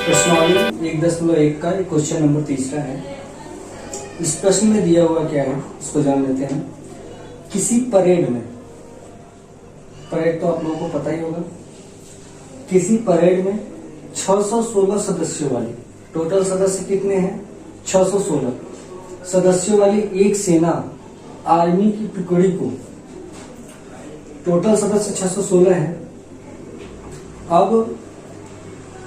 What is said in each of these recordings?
प्रश्नावली 1.1 का question number तीसरा है। इस प्रश्न में दिया हुआ क्या है इसको जान लेते हैं। किसी परेड में, परेड तो आप लोगों को पता ही होगा, किसी परेड में 616 सदस्यों वाली, टोटल सदस्य कितने हैं 616 सदस्यों वाली एक सेना आर्मी की टुकड़ी को, टोटल सदस्य 616 है। अब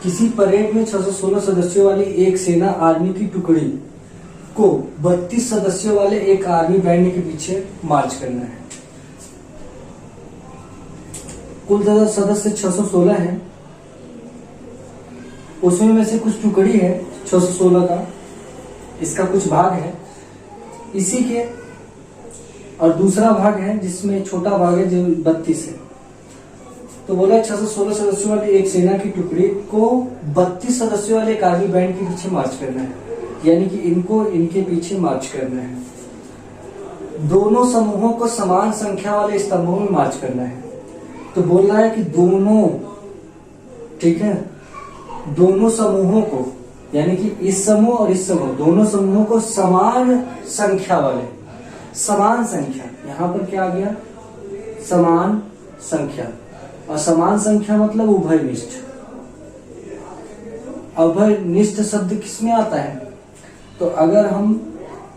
किसी परेड में 616 सदस्यों वाली एक सेना आर्मी की टुकड़ी को 32 सदस्यों वाले एक आर्मी बैंड के पीछे मार्च करना है। कुल सदस्य 616 है, उसमें में से कुछ टुकड़ी है 616 का, इसका कुछ भाग है इसी के, और दूसरा भाग है जिसमें छोटा भाग है जो 32 है। तो बोला 616 सदस्यों वाली एक सेना की टुकड़ी को 32 सदस्यों वाले एक आर्मी बैंड के पीछे मार्च करना है, यानी कि इनको इनके पीछे मार्च करना है। दोनों समूहों को समान संख्या वाले स्तंभों में मार्च करना है। तो बोल रहा है कि दोनों, ठीक है, दोनों समूहों को, यानी कि इस समूह और इस समूह, दोनों समूहों को समान संख्या वाले, समान संख्या, यहां पर क्या आ गया समान संख्या, और समान संख्या मतलब उभयनिष्ठ। उभयनिष्ठ शब्द किसमें आता है? तो अगर हम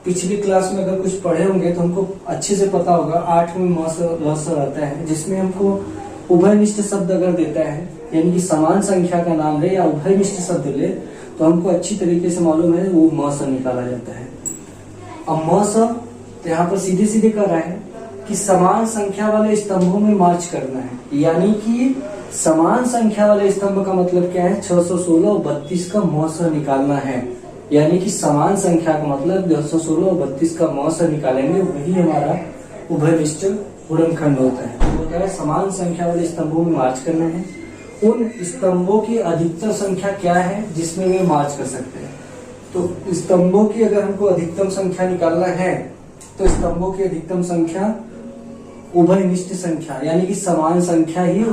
पिछली क्लास में अगर कुछ पढ़े होंगे तो हमको अच्छे से पता होगा, 8 में मौसर आता है जिसमें हमको उभयनिष्ठ शब्द अगर देता है, यानी कि समान संख्या का नाम ले या उभयनिष्ठ शब्द ले, तो हमको अच्छी तरीके से मालूम है वो मौसर निकाला जाता है। अब मौसर तो यहाँ पर सीधे सीधे कर रहा है कि समान संख्या वाले स्तंभों में मार्च करना है, यानी कि समान संख्या वाले स्तंभ का मतलब क्या है 616 और 32 का मौसर निकालना है, यानी कि समान संख्या का मतलब 616 और 32 का मौसर निकालेंगे, वही हमारा उभयनिष्ठ गुणनखंड होता है। होता है समान संख्या वाले स्तंभों में मार्च करना है। उन स्तंभों की अधिकतम संख्या क्या है जिसमें वे मार्च कर सकते हैं? तो स्तंभों की अगर हमको अधिकतम संख्या निकालना है तो स्तंभों की अधिकतम संख्या उभयनिष्ठ संख्या, यानी कि समान संख्या ही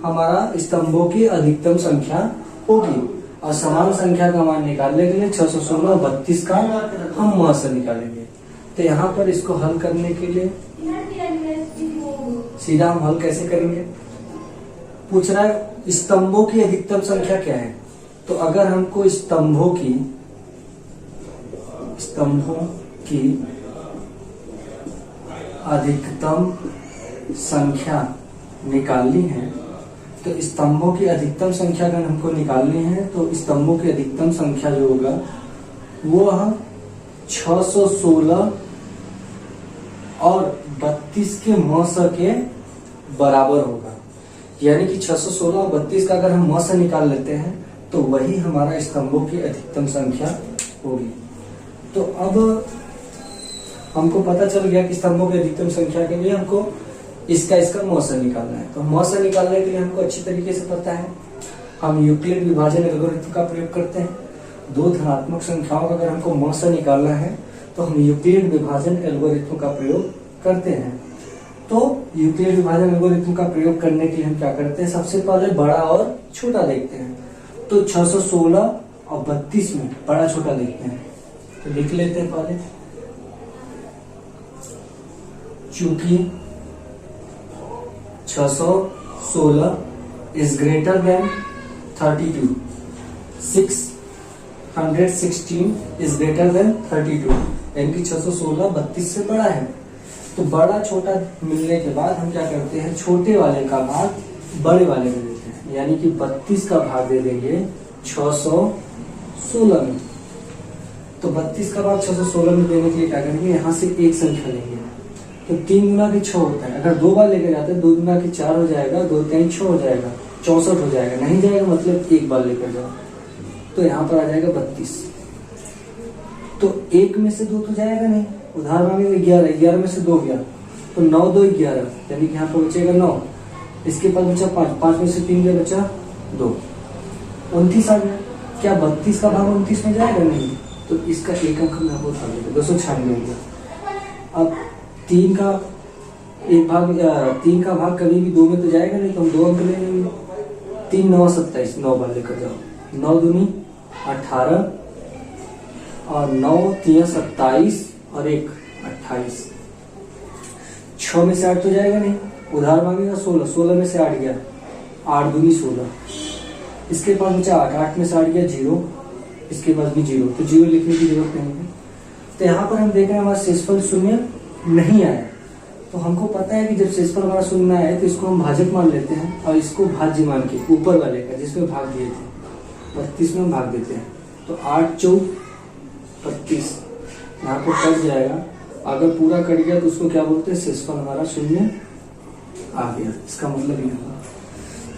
हमारा स्तंभों की अधिकतम संख्या होगी। और समान संख्या का मान निकालने के लिए 616 और 32 का हम मौसर निकालेंगे। तो यहाँ पर इसको हल करने के लिए सीधा हम हल कैसे करेंगे? पूछ रहा है स्तंभों की अधिकतम संख्या क्या है। तो अगर हमको स्तंभों की अधिकतम संख्या निकालनी है, तो स्तंभों की अधिकतम संख्या अगर हमको निकालनी है तो स्तंभों की अधिकतम संख्या जो होगा वो 616 और 32 के मौसर के बराबर होगा। यानी कि 616 और 32 का अगर हम मौसर निकाल लेते हैं तो वही हमारा स्तंभों की अधिकतम संख्या होगी। तो अब हमको पता चल गया कि स्तंभों की अधिकतम संख्या के लिए हमको इसका मौसर निकालना है। तो मौसर निकालने के लिए हमको अच्छी तरीके से पता है, हम यूक्लिड विभाजन एल्गोरिथम का प्रयोग करते हैं। दो धनात्मक संख्याओं का अगर हमको मौसर निकालना है तो हम यूक्लिड विभाजन एल्गोरिथम का प्रयोग करते हैं। तो यूक्लिड विभाजन एल्गोरिथम का प्रयोग करने के लिए हम क्या करते हैं, सबसे पहले बड़ा और छोटा देखते हैं। तो 616 और 32 में बड़ा छोटा देखते हैं, तो लिख लेते हैं पहले। चूंकि 616 is greater than 32, 616 is greater than 32, यानी कि 616 32 से बड़ा है। तो बड़ा छोटा मिलने के बाद हम क्या करते हैं, छोटे वाले का भाग बड़े वाले में देते हैं, यानी कि 32 का भाग दे देंगे 616 में। तो 32 का भाग 616 में देने के लिए क्या करेंगे, यहाँ से एक संख्या लेंगे। तो 3 गुना के 6 होता है, अगर 2 बार लेकर जाते हैं 2 गुना के 4 हो जाएगा, 2 3 6 हो जाएगा, 64 हो जाएगा। नहीं जाएगा मतलब एक बार लेकर जाओ, तो यहाँ पर आ जाएगा 32। तो 1 में से 2 तो जाएगा नहीं, उदाहरण में 11 में से 2 गया, तो 9 2 11, यानी कि यहाँ पर बचेगा 9। इसके पास बचा 5 में से 3 गया, बचा 2, 29 आ गया। क्या 32 का भाग 29 में जाएगा? नहीं, तो इसका एक अंक हम यहाँ पर उठा लेंगे, 296 हो गया। अब 3 का भाग कभी भी 2 में तो जाएगा नहीं, तो हम 2 अंक ले लेंगे। 3 9 27, 9 बार लेकर जाओ, 9 दूनी 18 और 9 3 27 और 1 28। 6 में से 8 तो जाएगा नहीं, उधार मांगेगा 16, 16 में से 8 गया, 8 दूनी 16। इसके पास बचा 8, 8 में से 8 गया 0, इसके पास भी 0, तो 0 लिखने की जरूरत नहीं है। तो यहाँ पर हम देख रहे हैं हमारा शेषफल शून्य नहीं आया। तो हमको पता है कि जब शेषफल हमारा शून्य आया तो इसको हम भाजक मान लेते हैं और इसको भाज्य मान के ऊपर वाले का जिसमें भाग दिए थे 32 में हम भाग देते हैं। तो 8 4 32 यहाँ पर कट जाएगा। अगर पूरा कट गया तो उसको क्या बोलते हैं, शेषफल हमारा शून्य आ गया। इसका मतलब ये हुआ।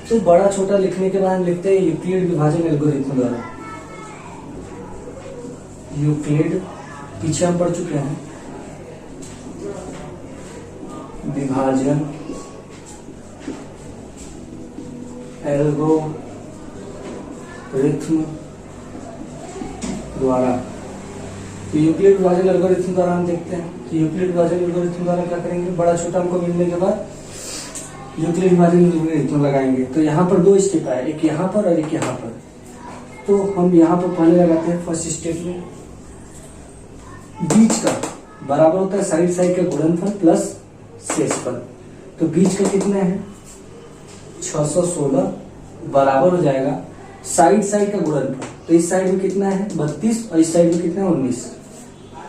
तो बड़ा छोटा लिखने के बाद हम लिखते हैं यूक्लिड विभाजन एल्गोरिथम द्वारा। यूक्लिड पीछे हम पढ़ चुके हैं, विभाजन एल्गोरिथम द्वारा। तो यूक्लिड विभाजन एल्गोरिथम द्वारा हम देखते हैं कि यूक्लिड विभाजन एल्गोरिथम द्वारा क्या करेंगे, बड़ा छोटा हमको मिलने के बाद यूक्लिड विभाजन एल्गोरिथम लगाएंगे। तो यहाँ पर 2 स्टेप आए, एक यहाँ पर और एक यहाँ पर। तो हम यहाँ पर पहले लगाते हैं फर्स्ट स्टेप में, बीच का बराबर होता है साइड साइड का गुणनफल प्लस शेषफल। तो बीच का कितना है 616 बराबर हो जाएगा साइड साइड का गुणनफल। तो इस साइड में कितना है 32 और इस साइड में कितना है 19।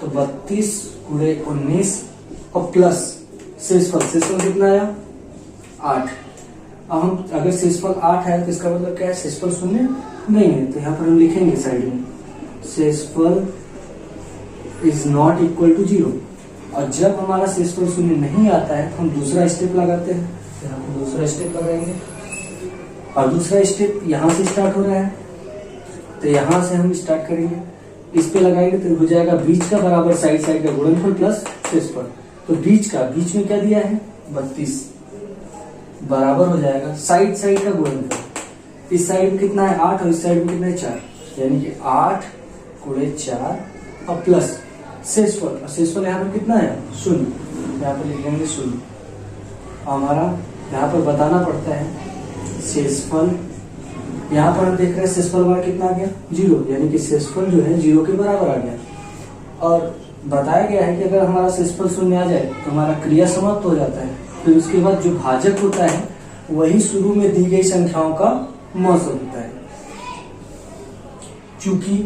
तो 32 गुणे 19 और प्लस शेषफल, शेषफल कितना आया 8। अब हम अगर शेषफल 8 है तो इसका मतलब क्या है, शेषफल शून्य नहीं है। तो यहाँ पर हम लिखेंगे साइड में शेषफल इज नॉट इक्वल टू 0। और जब हमारा शेषफल शून्य नहीं आता है तो हम दूसरा स्टेप लगाते हैं। तो यहाँ पर दूसरा स्टेप लगाएंगे और दूसरा स्टेप यहाँ से स्टार्ट हो रहा है, तो यहाँ से हम स्टार्ट करेंगे, इस पे लगाएंगे तो हो जाएगा बीच का बराबर साइड साइड का गुणनफल प्लस शेषफल। तो बीच में क्या दिया है 32 बराबर हो जाएगा साइड साइड का गुणनफल। इस साइड में कितना है 8 और इस साइड में कितना है 4, यानी कि 8 गुणे 4 और प्लस शेषफल। और शेषफल यहाँ पर कितना है 0, यहाँ पर लिख लेंगे 0। हमारा यहाँ पर बताना पड़ता है शेषफल, यहाँ पर हम देख रहे हैं शेषफल हमारा कितना आ गया 0, यानी कि शेषफल जो है 0 के बराबर आ गया। और बताया गया है कि अगर हमारा शेषफल 0 आ जाए तो हमारा क्रिया समाप्त हो जाता है। फिर उसके बाद जो भाजक होता है वही शुरू में दी गई संख्याओं का मौसम होता है। चूंकि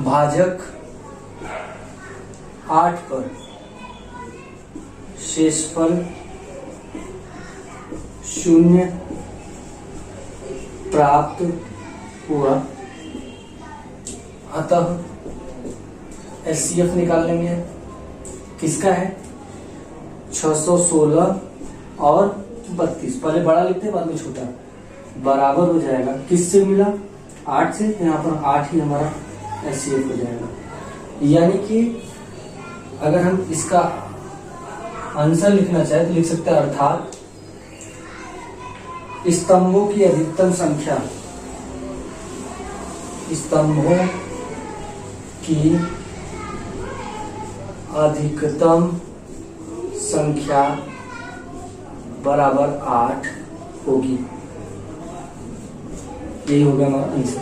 भाजक 8 पर शेषफल 0 प्राप्त हुआ, अतः एचसीएफ निकाल लेंगे। किसका है 616 और 32, पहले बड़ा लिखते हैं बाद में छोटा, बराबर हो जाएगा किससे मिला 8 से। यहाँ पर 8 ही हमारा एचसीएफ हो जाएगा। यानी कि अगर हम इसका आंसर लिखना चाहे तो लिख सकते हैं अर्थात स्तंभों की अधिकतम संख्या, स्तंभों की अधिकतम संख्या बराबर 8 होगी। यही होगा हमारा आंसर।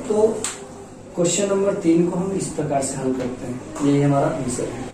तो क्वेश्चन नंबर 3 को हम इस प्रकार से हल करते हैं, यही हमारा आंसर है।